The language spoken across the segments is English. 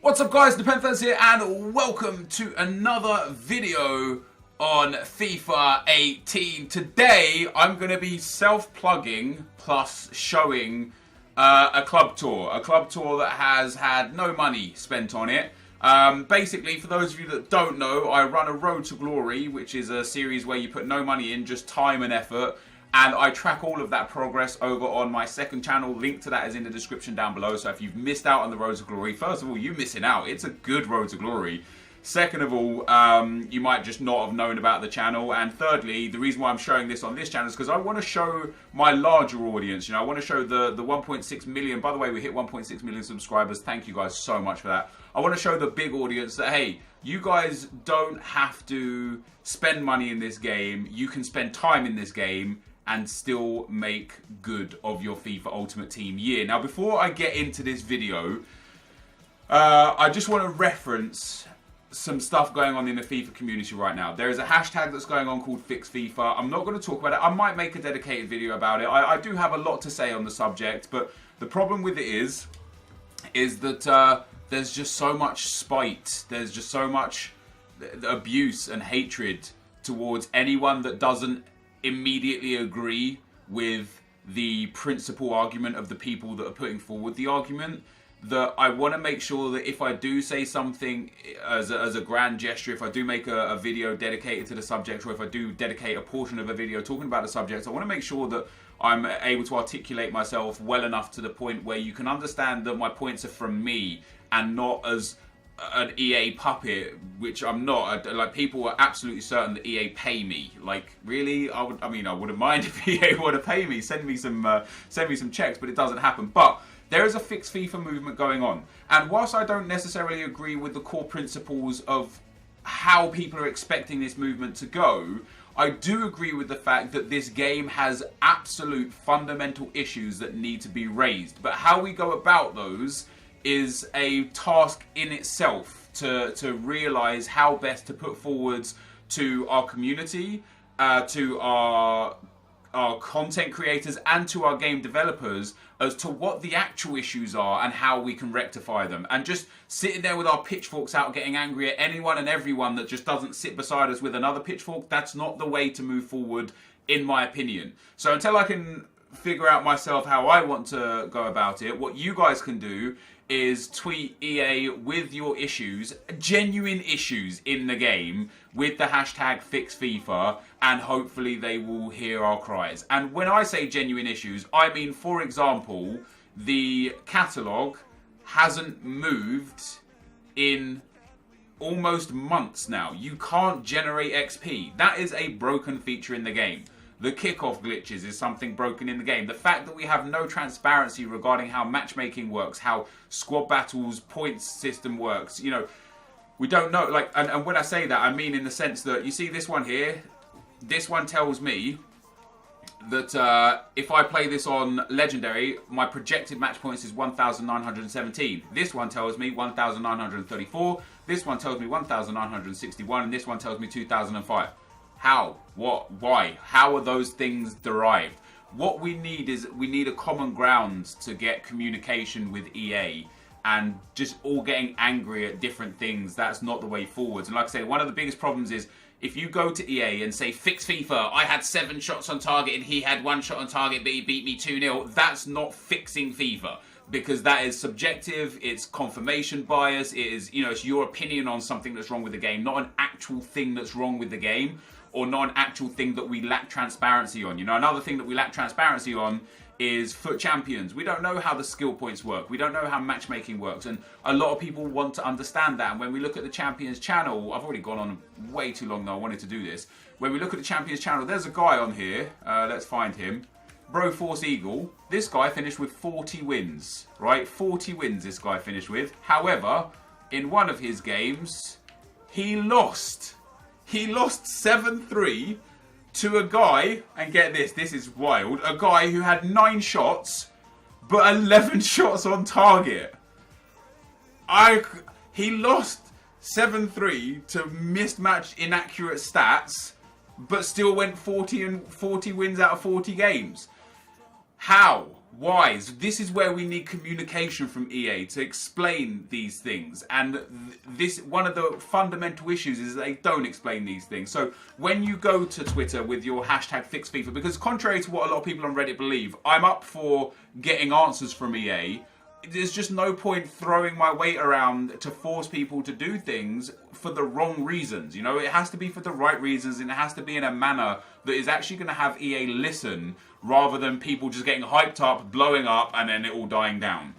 What's up guys, NepentheZ here and welcome to another video on FIFA 18. Today I'm going to be self-plugging plus showing a club tour that has had no money spent on it. Basically, for those of you that don't know, I run a Road to Glory, which is a series where you put no money in, just time and effort. And I track all of that progress over on my second channel. Link to that is in the description down below. So if you've missed out on the Road to Glory, first of all, you're missing out. It's a good Road to Glory. Second of all, you might just not have known about the channel. And thirdly, the reason why I'm showing this on this channel is because I want to show my larger audience. You know, I want to show the 1.6 million. By the way, we hit 1.6 million subscribers. Thank you guys so much for that. I want to show the big audience that, hey, you guys don't have to spend money in this game. You can spend time in this game and still make good of your FIFA Ultimate Team year. Now, before I get into this video, I just want to reference some stuff going on in the FIFA community right now. There is a hashtag that's going on called FixFIFA. I'm not going to talk about it. I might make a dedicated video about it. I do have a lot to say on the subject, but the problem with it is that there's just so much spite. There's just so much abuse and hatred towards anyone that doesn't immediately agree with the principal argument of the people that are putting forward the argument, that I want to make sure that if I do say something as a grand gesture, if I do make a video dedicated to the subject, or if I do dedicate a portion of a video talking about the subject, I want to make sure that I'm able to articulate myself well enough to the point where you can understand that my points are from me and not as an EA puppet, which I'm not. Like, people are absolutely certain that EA pay me. Like, really? I wouldn't mind if EA were to pay me. Send me some checks, but it doesn't happen. But there is a fixed FIFA movement going on, and whilst I don't necessarily agree with the core principles of how people are expecting this movement to go, I do agree with the fact that this game has absolute fundamental issues that need to be raised. But how we go about those is a task in itself to realise how best to put forwards to our community, to our content creators and to our game developers as to what the actual issues are and how we can rectify them. And just sitting there with our pitchforks out getting angry at anyone and everyone that just doesn't sit beside us with another pitchfork, that's not the way to move forward, in my opinion. So until I can figure out myself how I want to go about it, what you guys can do is tweet EA with your issues, genuine issues in the game, with the hashtag FixFIFA, and hopefully they will hear our cries. And when I say genuine issues, I mean, for example, the catalogue hasn't moved in almost months now. You can't generate XP. That is a broken feature in the game. The kickoff glitches is something broken in the game. The fact that we have no transparency regarding how matchmaking works, how squad battles points system works, you know, we don't know. Like, and when I say that, I mean in the sense that, you see this one here, this one tells me that if I play this on Legendary, my projected match points is 1,917. This one tells me 1,934. This one tells me 1,961. And this one tells me 2,005. How? What? Why? How are those things derived? What we need is a common ground to get communication with EA, and just all getting angry at different things, that's not the way forwards. And like I say, one of the biggest problems is if you go to EA and say, fix FIFA, I had 7 shots on target and he had 1 shot on target but he beat me 2-0, that's not fixing FIFA. Because that is subjective, it's confirmation bias, it is, you know, it's your opinion on something that's wrong with the game, not an actual thing that's wrong with the game, or not an actual thing that we lack transparency on. You know, another thing that we lack transparency on is FUT Champions. We don't know how the skill points work. We don't know how matchmaking works. And a lot of people want to understand that. And when we look at the Champions channel, I've already gone on way too long though, I wanted to do this. When we look at the Champions channel, there's a guy on here, let's find him. Broforce Eagle. This guy finished with 40 wins, right? 40 wins this guy finished with. However, in one of his games, he lost. He lost 7-3 to a guy, and get this, this is wild, a guy who had 9 shots, but 11 shots on target. He lost 7-3 to mismatched inaccurate stats, but still went 40 wins out of 40 games. How? Why? So this is where we need communication from EA to explain these things. And this, one of the fundamental issues is they don't explain these things. So when you go to Twitter with your hashtag #FixFIFA, because contrary to what a lot of people on Reddit believe, I'm up for getting answers from EA. There's just no point throwing my weight around to force people to do things for the wrong reasons. You know, it has to be for the right reasons, and it has to be in a manner that is actually going to have EA listen, rather than people just getting hyped up, blowing up, and then it all dying down.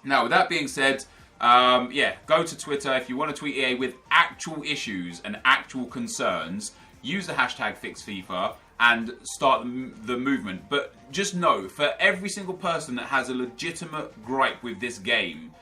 Now, with that being said, yeah, go to Twitter. If you want to tweet EA with actual issues and actual concerns, use the hashtag #FixFIFA and start the movement. But just know, for every single person that has a legitimate gripe with this game,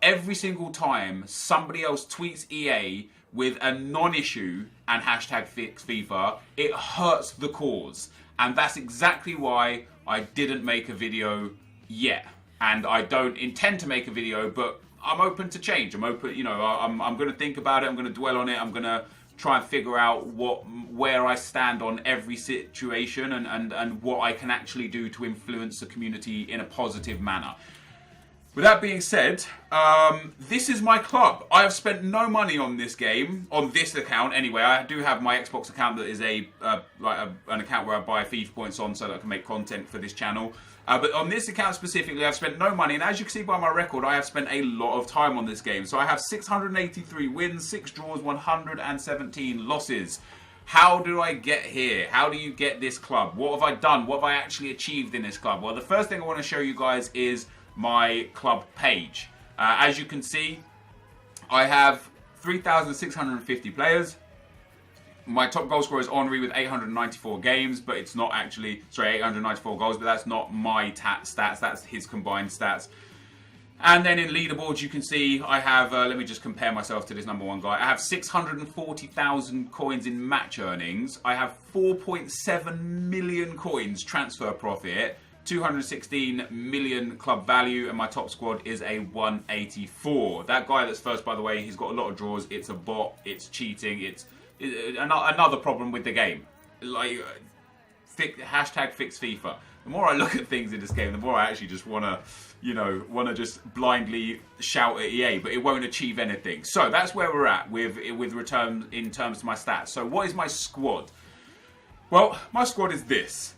every single time somebody else tweets EA with a non-issue and hashtag #FixFIFA, it hurts the cause. And that's exactly why I didn't make a video yet. And I don't intend to make a video, but I'm open to change. I'm open, you know, I'm going to think about it. I'm going to dwell on it. I'm going to try and figure out where I stand on every situation, and what I can actually do to influence the community in a positive manner. With that being said, this is my club. I have spent no money on this game, on this account anyway. I do have my Xbox account that is an account where I buy FIFA points on so that I can make content for this channel. But on this account specifically, I've spent no money. And as you can see by my record, I have spent a lot of time on this game. So I have 683 wins, 6 draws, 117 losses. How do I get here? How do you get this club? What have I done? What have I actually achieved in this club? Well, the first thing I want to show you guys is my club page. As you can see, I have 3,650 players. My top goal scorer is Henry with 894 games, but it's not actually, sorry, 894 goals, but that's not my stats, that's his combined stats. And then in leaderboards, you can see I have, let me just compare myself to this #1 guy. I have 640,000 coins in match earnings. I have 4.7 million coins transfer profit, 216 million club value, and my top squad is a 184. That guy that's first, by the way, he's got a lot of draws. It's a bot, it's cheating, it's another problem with the game. Like, hashtag #FixFIFA. The more I look at things in this game, the more I actually just want to just blindly shout at EA, but it won't achieve anything. So that's where we're at with return in terms of my stats. So what is my squad? Well, my squad is this.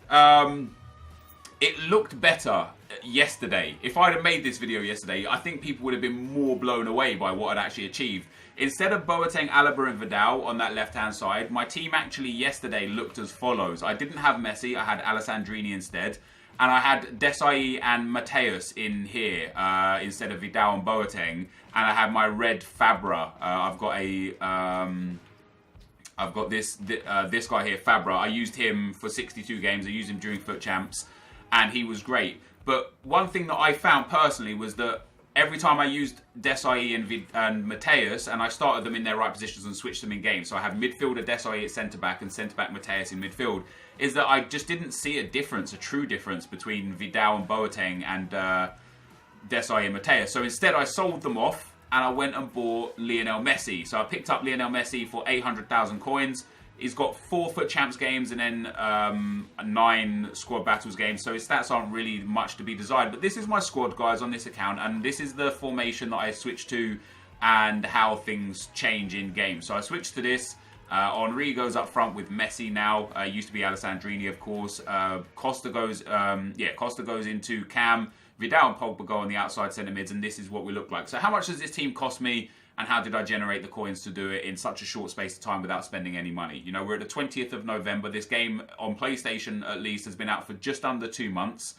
It looked better yesterday. If I'd have made this video yesterday, I think people would have been more blown away by what I'd actually achieved. Instead of Boateng, Alaba and Vidal on that left-hand side, my team actually yesterday looked as follows. I didn't have Messi, I had Alessandrini instead. And I had Desai and Mateus in here instead of Vidal and Boateng. And I had my red Fabra. I've got this guy here, Fabra. I used him for 62 games. I used him during Foot Champs, and he was great. But one thing that I found personally was that every time I used Desai and Mateus, and I started them in their right positions and switched them in game, so I have midfielder Desai at centre-back and centre-back Mateus in midfield, is that I just didn't see a difference, a true difference between Vidal and Boateng and Desai and Mateus. So instead I sold them off and I went and bought Lionel Messi. So I picked up Lionel Messi for 800,000 coins. He's got 4 Foot Champs games and then 9 Squad Battles games, so his stats aren't really much to be desired. But this is my squad, guys, on this account, and this is the formation that I switched to and how things change in game. So I switched to this. Henry goes up front with Messi now. Used to be Alessandrini, of course. Costa goes into Cam. Vidal and Pogba go on the outside centre mids, and this is what we look like. So how much does this team cost me? And how did I generate the coins to do it in such a short space of time without spending any money? You know, we're at the 20th of November. This game, on PlayStation at least, has been out for just under 2 months.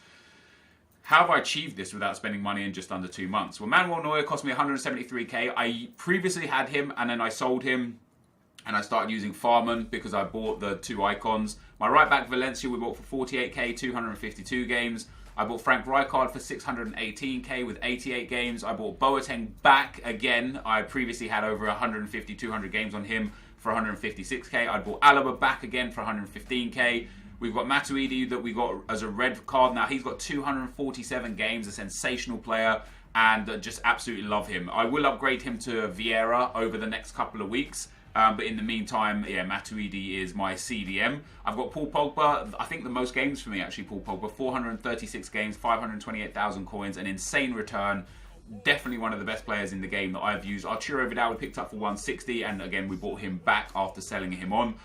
How have I achieved this without spending money in just under 2 months? Well, Manuel Neuer cost me 173k. I previously had him, and then I sold him. And I started using Farman because I bought the 2 icons. My right back, Valencia, we bought for 48k, 252 games. I bought Frank Rijkaard for 618k with 88 games. I bought Boateng back again. I previously had over 150, 200 games on him for 156k. I bought Alaba back again for 115k. We've got Matuidi that we got as a red card. Now he's got 247 games, a sensational player, and just absolutely love him. I will upgrade him to Vieira over the next couple of weeks. But in the meantime, yeah, Matuidi is my CDM. I've got Paul Pogba. I think the most games for me, actually, Paul Pogba. 436 games, 528,000 coins, an insane return. Definitely one of the best players in the game that I've used. Arturo Vidal we picked up for 160, and again, we bought him back after selling him on.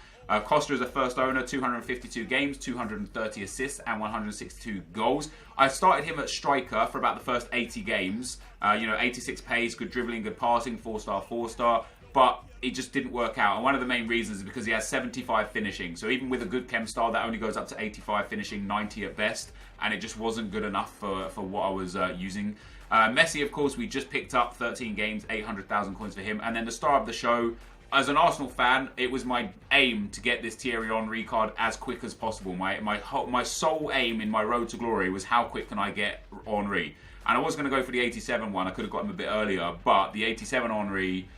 Costa is a first owner, 252 games, 230 assists, and 162 goals. I started him at striker for about the first 80 games. 86 pace, good dribbling, good passing, 4-star, 4-star. But it just didn't work out. And one of the main reasons is because he has 75 finishing. So even with a good chem style, that only goes up to 85 finishing, 90 at best. And it just wasn't good enough for what I was using. Messi, of course, we just picked up 13 games, 800,000 coins for him. And then the star of the show, as an Arsenal fan, it was my aim to get this Thierry Henry card as quick as possible. My sole aim in my road to glory was how quick can I get Henry. And I was going to go for the 87 one. I could have got him a bit earlier. But the 87 Henry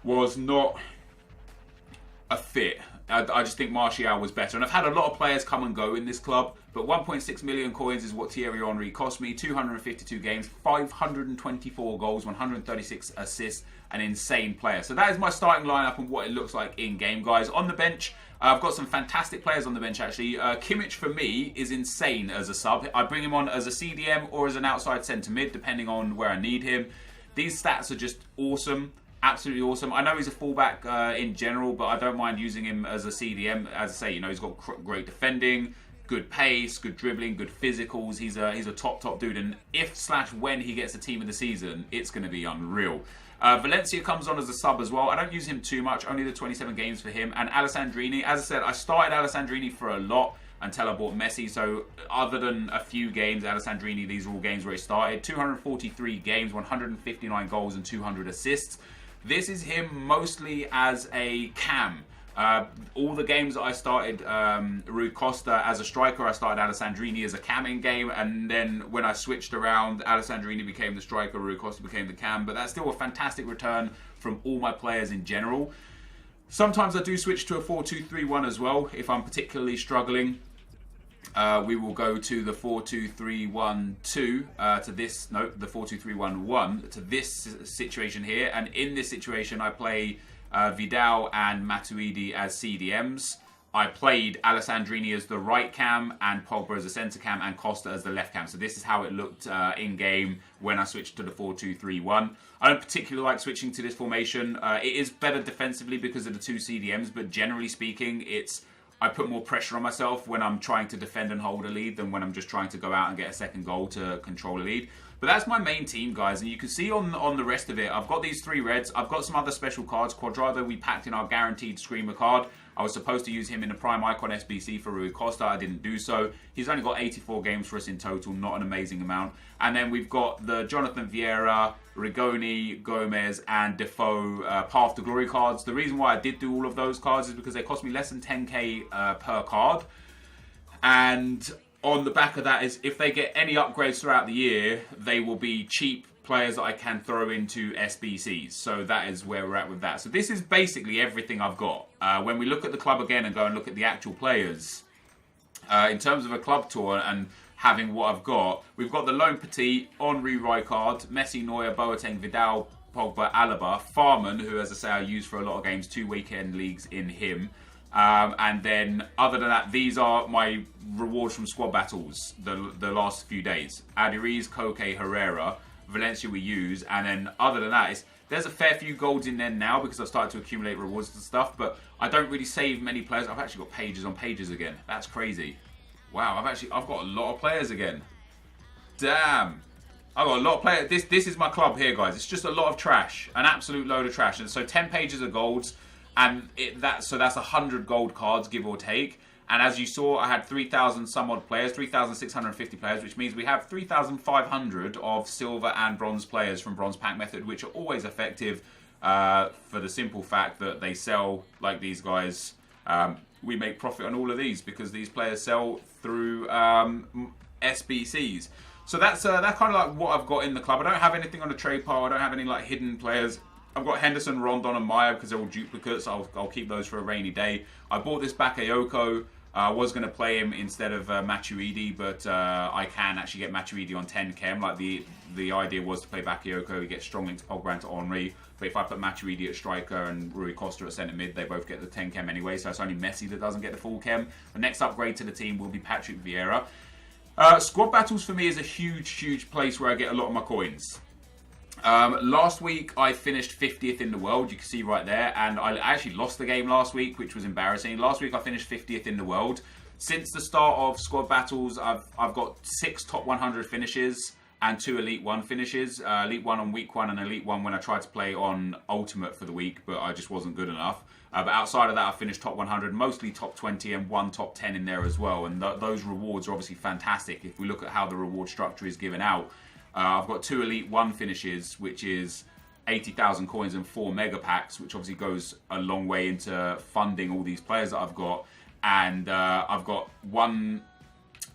was not a fit. I just think Martial was better. And I've had a lot of players come and go in this club, but 1.6 million coins is what Thierry Henry cost me. 252 games, 524 goals, 136 assists, an insane player. So that is my starting lineup and what it looks like in game, guys. On the bench, I've got some fantastic players on the bench, actually. Kimmich, for me, is insane as a sub. I bring him on as a CDM or as an outside centre mid, depending on where I need him. These stats are just awesome. Absolutely awesome. I know he's a fullback in general, but I don't mind using him as a CDM. As I say, he's got great defending, good pace, good dribbling, good physicals. He's a top dude. And if/when he gets the team of the season, it's going to be unreal. Valencia comes on as a sub as well. I don't use him too much, only the 27 games for him. And Alessandrini, as I said, I started Alessandrini for a lot until I bought Messi. So other than a few games, Alessandrini, these are all games where he started. 243 games, 159 goals and 200 assists. This is him mostly as a cam. All the games that I started Rui Costa as a striker, I started Alessandrini as a cam in game, and then when I switched around, Alessandrini became the striker, Rui Costa became the cam. But that's still a fantastic return from all my players in general. Sometimes I do switch to a 4-2-3-1 as well if I'm particularly struggling. We will go to the 4-2-3-1-2 to this, no, the 4-2-3-1-1 to this situation here. And in this situation, I play Vidal and Matuidi as CDMs. I played Alessandrini as the right cam and Pogba as the centre cam and Costa as the left cam. So this is how it looked in game when I switched to the 4-2-3-1. I don't particularly like switching to this formation. It is better defensively because of the two CDMs, but generally speaking, I put more pressure on myself when I'm trying to defend and hold a lead than when I'm just trying to go out and get a second goal to control a lead. But that's my main team, guys. And you can see on the rest of it, I've got these 3 reds. I've got some other special cards. Quadrado we packed in our guaranteed Screamer card. I was supposed to use him in the Prime Icon SBC for Rui Costa. I didn't do so. He's only got 84 games for us in total, not an amazing amount. And then we've got the Jonathan Vieira, Rigoni, Gomez, and Defoe Path to Glory cards. The reason why I did do all of those cards is because they cost me less than 10k per card. And on the back of that is if they get any upgrades throughout the year, they will be cheap players that I can throw into SBCs. So that is where we're at with that. So this is basically everything I've got. When we look at the club again and go and look at the actual players, in terms of a club tour and having what I've got, we've got the Lone Petit, Henry Rijkaard, Messi, Neuer, Boateng, Vidal, Pogba, Alaba, Farman, who, as I say, I use for a lot of games, 2 weekend leagues in him. And then, other than that, these are my rewards from squad battles the last few days. Adiriz, Koke, Herrera, Valencia we use, and then other than that, there's a fair few golds in there now because I've started to accumulate rewards and stuff, but I don't really save many players. I've actually got pages on pages again. That's crazy. Wow, I've got a lot of players again. Damn. I've got a lot of players. This is my club here, guys. It's just a lot of trash. An absolute load of trash. And so 10 pages of golds, and that's 100 gold cards, give or take. And as you saw, I had 3,000 some odd players, 3,650 players, which means we have 3,500 of silver and bronze players from Bronze Pack Method, which are always effective for the simple fact that they sell, like these guys. We make profit on all of these because these players sell through SBCs. So that's kind of like what I've got in the club. I don't have anything on the trade pile. I don't have any like hidden players. I've got Henderson, Rondon and Maya because they're all duplicates. I'll keep those for a rainy day. I bought this Bakayoko I was going to play him instead of Matuidi, but I can actually get Matuidi on 10 chem. Like the idea was to play Bakayoko, he gets strong links to Pogba and to Henry. But if I put Matuidi at striker and Rui Costa at centre mid, they both get the 10 chem anyway. So it's only Messi that doesn't get the full chem. The next upgrade to the team will be Patrick Vieira. Squad battles for me is a huge place where I get a lot of my coins. Last week I finished 50th in the world, you can see right there, and I actually lost the game last week, which was embarrassing. Last week I finished 50th in the world. Since the start of squad battles, I've got 6 top 100 finishes and 2 Elite 1 finishes. Elite 1 on week 1 and Elite 1 when I tried to play on Ultimate for the week, but I just wasn't good enough. But outside of that, I finished top 100, mostly top 20 and 1 top 10 in there as well. And those rewards are obviously fantastic. If we look at how the reward structure is given out, I've got 2 Elite 1 finishes, which is 80,000 coins and 4 mega packs, which obviously goes a long way into funding all these players that I've got. And I've got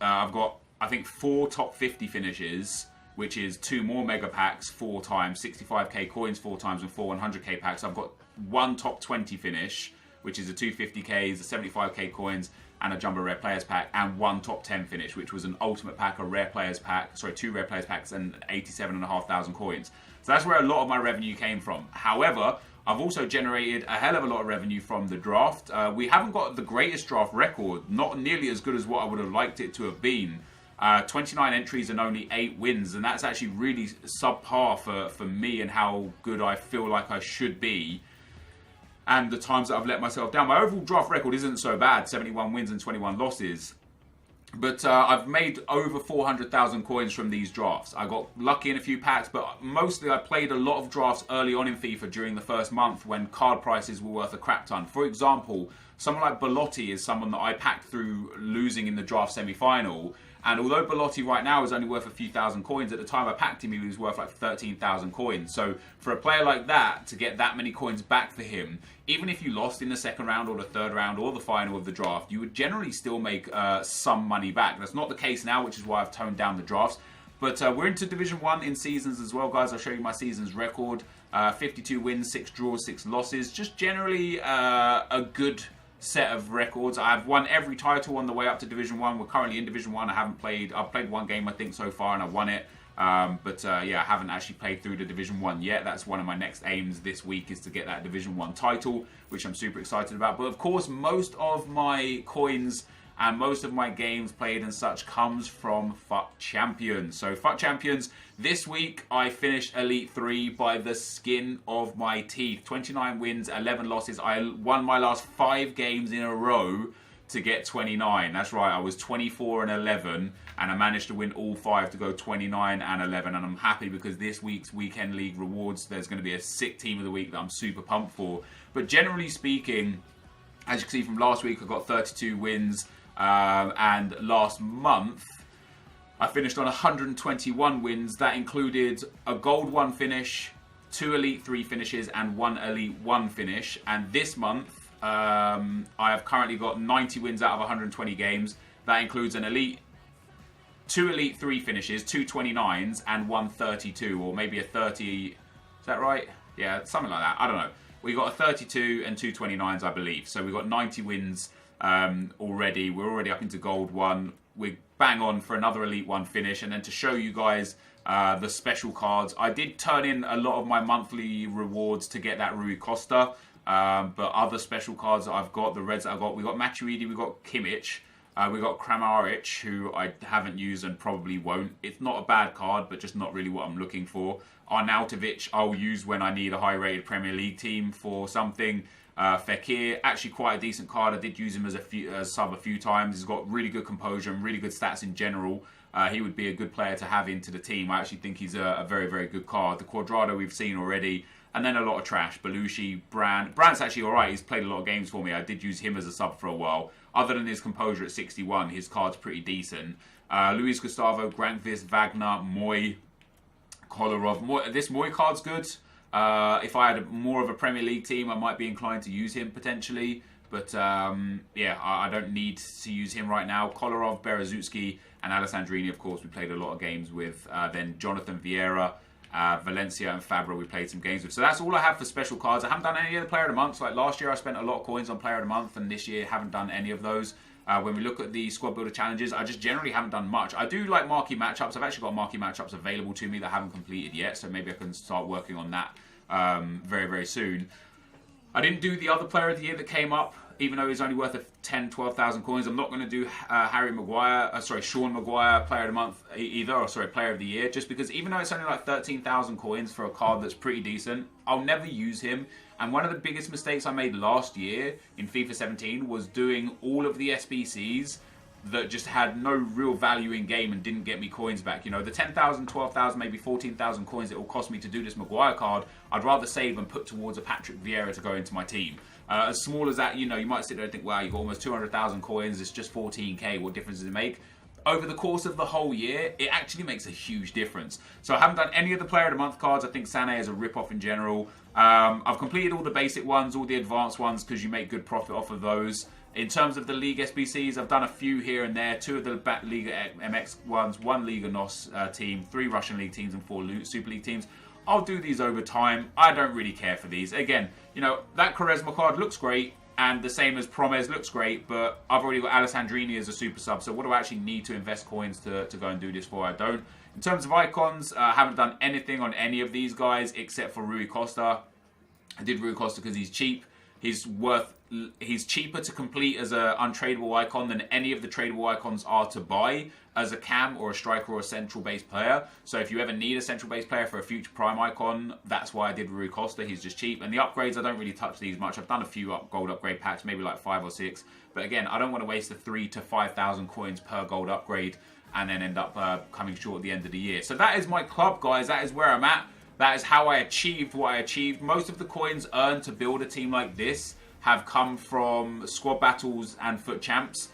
I think 4 top 50 finishes, which is 2 more mega packs, 4 times 65k coins, 4 times, and 4 100k packs. I've got 1 top 20 finish, which is a 250ks, a 75k coins, and a jumbo rare players pack, and 1 top 10 finish, which was an ultimate pack, a rare players pack, sorry, 2 rare players packs, and 87,500 coins. So that's where a lot of my revenue came from. However, I've also generated a hell of a lot of revenue from the draft. We haven't got the greatest draft record, not nearly as good as what I would have liked it to have been. 29 entries and only 8 wins, and that's actually really subpar for me and how good I feel like I should be, and the times that I've let myself down. My overall draft record isn't so bad, 71 wins and 21 losses. But I've made over 400,000 coins from these drafts. I got lucky in a few packs, but mostly I played a lot of drafts early on in FIFA during the first month when card prices were worth a crap ton. For example, someone like Belotti is someone that I packed through losing in the draft semi-final. And although Belotti right now is only worth a few thousand coins, at the time I packed him, he was worth like 13,000 coins. So for a player like that, to get that many coins back for him, even if you lost in the second round or the third round or the final of the draft, you would generally still make some money back. That's not the case now, which is why I've toned down the drafts. But we're into Division 1 in seasons as well, guys. I'll show you my season's record. 52 wins, 6 draws, 6 losses. Just generally a good set of records. I've won every title on the way up to Division 1. We're currently in Division 1. I've played 1 game I think so far and I've won it. Yeah, I haven't actually played through the Division 1 yet. That's one of my next aims this week, is to get that Division 1 title, which I'm super excited about. But of course, most of my coins and most of my games played and such comes from FUT Champions. So FUT Champions, this week I finished Elite 3 by the skin of my teeth. 29 wins, 11 losses. I won my last 5 games in a row to get 29. That's right, I was 24 and 11 and I managed to win all 5 to go 29 and 11, and I'm happy because this week's Weekend League rewards, there's going to be a sick team of the week that I'm super pumped for. But generally speaking, as you can see from last week, I got 32 wins. And last month, I finished on 121 wins. That included a Gold 1 finish, 2 Elite 3 finishes, and 1 Elite 1 finish. And this month, I have currently got 90 wins out of 120 games. That includes an Elite, 2 Elite 3 finishes, 2 29s, and 1 32, or maybe a 30. Is that right? Yeah, something like that. I don't know. We got a 32 and 2 29s, I believe. So we got 90 wins already. We're already up into Gold 1. We're bang on for another Elite 1 finish. And then to show you guys the special cards, I did turn in a lot of my monthly rewards to get that Rui Costa. But other special cards that I've got, the reds that I've got, we got Matuidi, we got Kimmich, we got Kramaric, who I haven't used and probably won't. It's not a bad card, but just not really what I'm looking for. Arnautovic I'll use when I need a high-rated Premier League team for something. Fekir, actually quite a decent card. I did use him as a sub a few times. He's got really good composure and really good stats in general. He would be a good player to have into the team. I actually think he's a very, very good card. The Quadrado we've seen already. And then a lot of trash. Belushi, Brand. Brand's actually alright. He's played a lot of games for me. I did use him as a sub for a while. Other than his composure at 61, his card's pretty decent. Luis Gustavo, Grankvist, Wagner, Moy, Kolarov. This Moy card's good. If I had more of a Premier League team, I might be inclined to use him potentially. But yeah, I don't need to use him right now. Kolarov, Berezutski, and Alessandrini, of course, we played a lot of games with. Then Jonathan Vieira, Valencia, and Fabra we played some games with. So that's all I have for special cards. I haven't done any of the Player of the Month. So like last year, I spent a lot of coins on Player of the Month, and this year haven't done any of those. When we look at the squad builder challenges, I just generally haven't done much. I do like marquee matchups. I've actually got marquee matchups available to me that I haven't completed yet, so maybe I can start working on that very, very soon. I didn't do the other player of the year that came up, even though he's only worth 10,000, 12,000 coins. I'm not going to do Sean Maguire player of the month either, or player of the year, just because even though it's only like 13,000 coins for a card that's pretty decent, I'll never use him. And one of the biggest mistakes I made last year in FIFA 17 was doing all of the SBCs that just had no real value in game and didn't get me coins back. You know, the 10,000, 12,000, maybe 14,000 coins it will cost me to do this Maguire card, I'd rather save and put towards a Patrick Vieira to go into my team. As small as that, you know, you might sit there and think, wow, you've got almost 200,000 coins, it's just 14k, what difference does it make? Over the course of the whole year, it actually makes a huge difference. So I haven't done any of the Player of the Month cards. I think Sané is a rip-off in general. I've completed all the basic ones, all the advanced ones, because you make good profit off of those. In terms of the League SBCs, I've done a few here and there. 2 of the Liga MX ones, 1 Liga NOS team, 3 Russian League teams, and 4 Super League teams. I'll do these over time. I don't really care for these. Again, you know, that Quaresma card looks great, and the same as Promes looks great, but I've already got Alessandrini as a super sub, so what do I actually need to invest coins to go and do this for? I don't. In terms of icons, I haven't done anything on any of these guys except for Rui Costa. I did Rui Costa because he's cheap. He's cheaper to complete as an untradeable icon than any of the tradable icons are to buy as a cam or a striker or a central base player. So if you ever need a central base player for a future prime icon, that's why I did Rui Costa. He's just cheap. And the upgrades, I don't really touch these much. I've done a few gold upgrade packs, maybe like 5 or 6. But again, I don't want to waste the 3,000 to 5,000 coins per gold upgrade and then end up coming short at the end of the year. So that is my club, guys. That is where I'm at. That is how I achieved what I achieved. Most of the coins earned to build a team like this have come from squad battles and foot champs,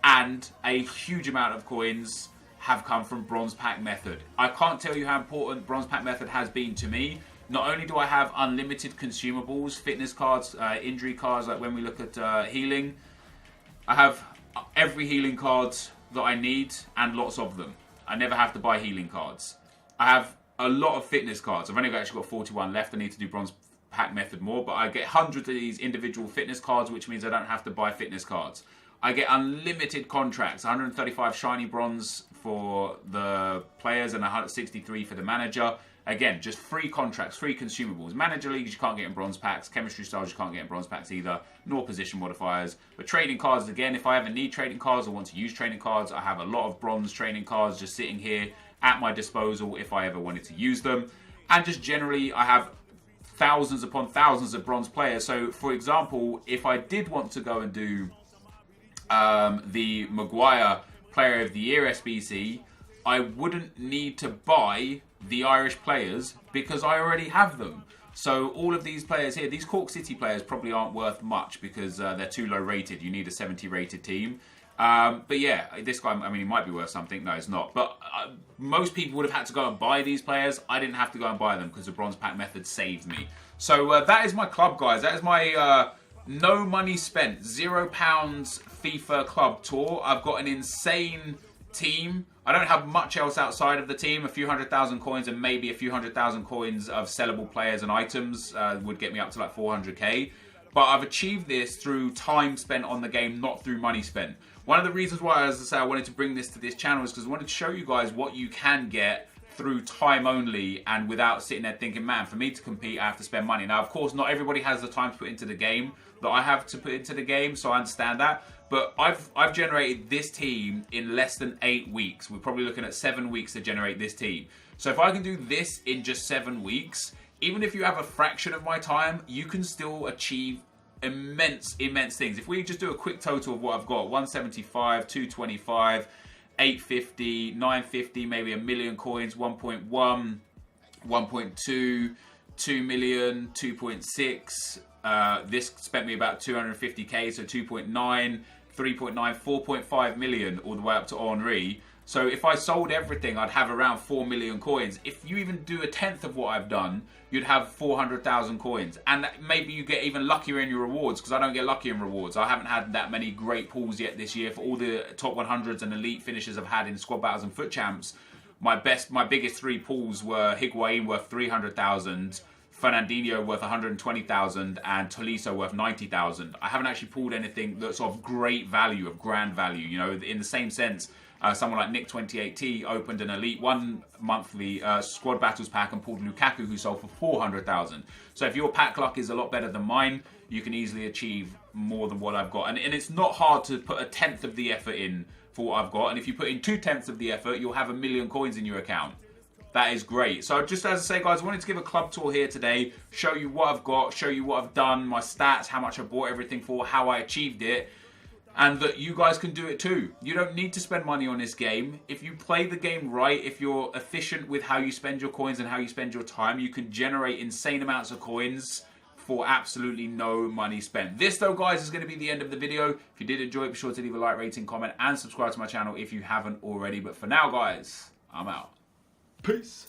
and a huge amount of coins have come from bronze pack method. I can't tell you how important bronze pack method has been to me. Not only do I have unlimited consumables, fitness cards, injury cards, like when we look at healing, I have every healing card that I need and lots of them. I never have to buy healing cards. I have a lot of fitness cards. I've only actually got 41 left. I need to do bronze pack method more, but I get hundreds of these individual fitness cards, which means I don't have to buy fitness cards. I get unlimited contracts, 135 shiny bronze for the players and 163 for the manager. Again, just free contracts, free consumables. Manager leagues you can't get in bronze packs. Chemistry styles you can't get in bronze packs either, nor position modifiers. But trading cards, again, if I ever need trading cards or want to use trading cards, I have a lot of bronze trading cards just sitting here at my disposal if I ever wanted to use them. And just generally, I have thousands upon thousands of bronze players. So, for example, if I did want to go and do the Maguire Player of the Year SBC, I wouldn't need to buy the Irish players because I already have them. So all of these players here, these Cork City players probably aren't worth much because they're too low rated. You need a 70 rated team. But yeah, this guy, I mean, he might be worth something. No, it's not. But most people would have had to go and buy these players. I didn't have to go and buy them because the bronze pack method saved me. So that is my club, guys. That is my no money spent, £0 FIFA club tour. I've got an insane team. I don't have much else outside of the team. A few 100,000 coins and maybe a few 100,000 coins of sellable players and items would get me up to like 400k. But I've achieved this through time spent on the game, not through money spent. One of the reasons why, as I say, I wanted to bring this to this channel is because I wanted to show you guys what you can get through time only and without sitting there thinking, man, for me to compete, I have to spend money. Now, of course, not everybody has the time to put into the game that I have to put into the game, so I understand that. But I've generated this team in less than 8 weeks. We're probably looking at 7 weeks to generate this team. So if I can do this in just 7 weeks, even if you have a fraction of my time, you can still achieve immense things. If we just do a quick total of what I've got, 175, 225, 850, 950, maybe a million coins, 1.1, 1.2, 2 million, 2.6. This spent me about 250k, so 2.9, 3.9, 4.5 million, all the way up to Henri. So if I sold everything, I'd have around 4 million coins. If you even do a tenth of what I've done, you'd have 400,000 coins. And maybe you get even luckier in your rewards, because I don't get lucky in rewards. I haven't had that many great pulls yet this year. For all the top 100s and elite finishes I've had in squad battles and foot champs, my biggest 3 pulls were Higuain worth 300,000, Fernandinho worth 120,000 and Tolisso worth 90,000. I haven't actually pulled anything that's of great value, of grand value. You know, in the same sense, someone like Nick28T opened an Elite 1 monthly squad battles pack and pulled Lukaku, who sold for 400,000. So if your pack luck is a lot better than mine, you can easily achieve more than what I've got. And it's not hard to put 1/10 of the effort in for what I've got. And if you put in 2/10 of the effort, you'll have 1,000,000 coins in your account. That is great. So just as I say, guys, I wanted to give a club tour here today, show you what I've got, show you what I've done, my stats, how much I bought everything for, how I achieved it, and that you guys can do it too. You don't need to spend money on this game. If you play the game right, if you're efficient with how you spend your coins and how you spend your time, you can generate insane amounts of coins for absolutely no money spent. This, though, guys, is going to be the end of the video. If you did enjoy it, be sure to leave a like, rating, comment, and subscribe to my channel if you haven't already. But for now, guys, I'm out. Peace.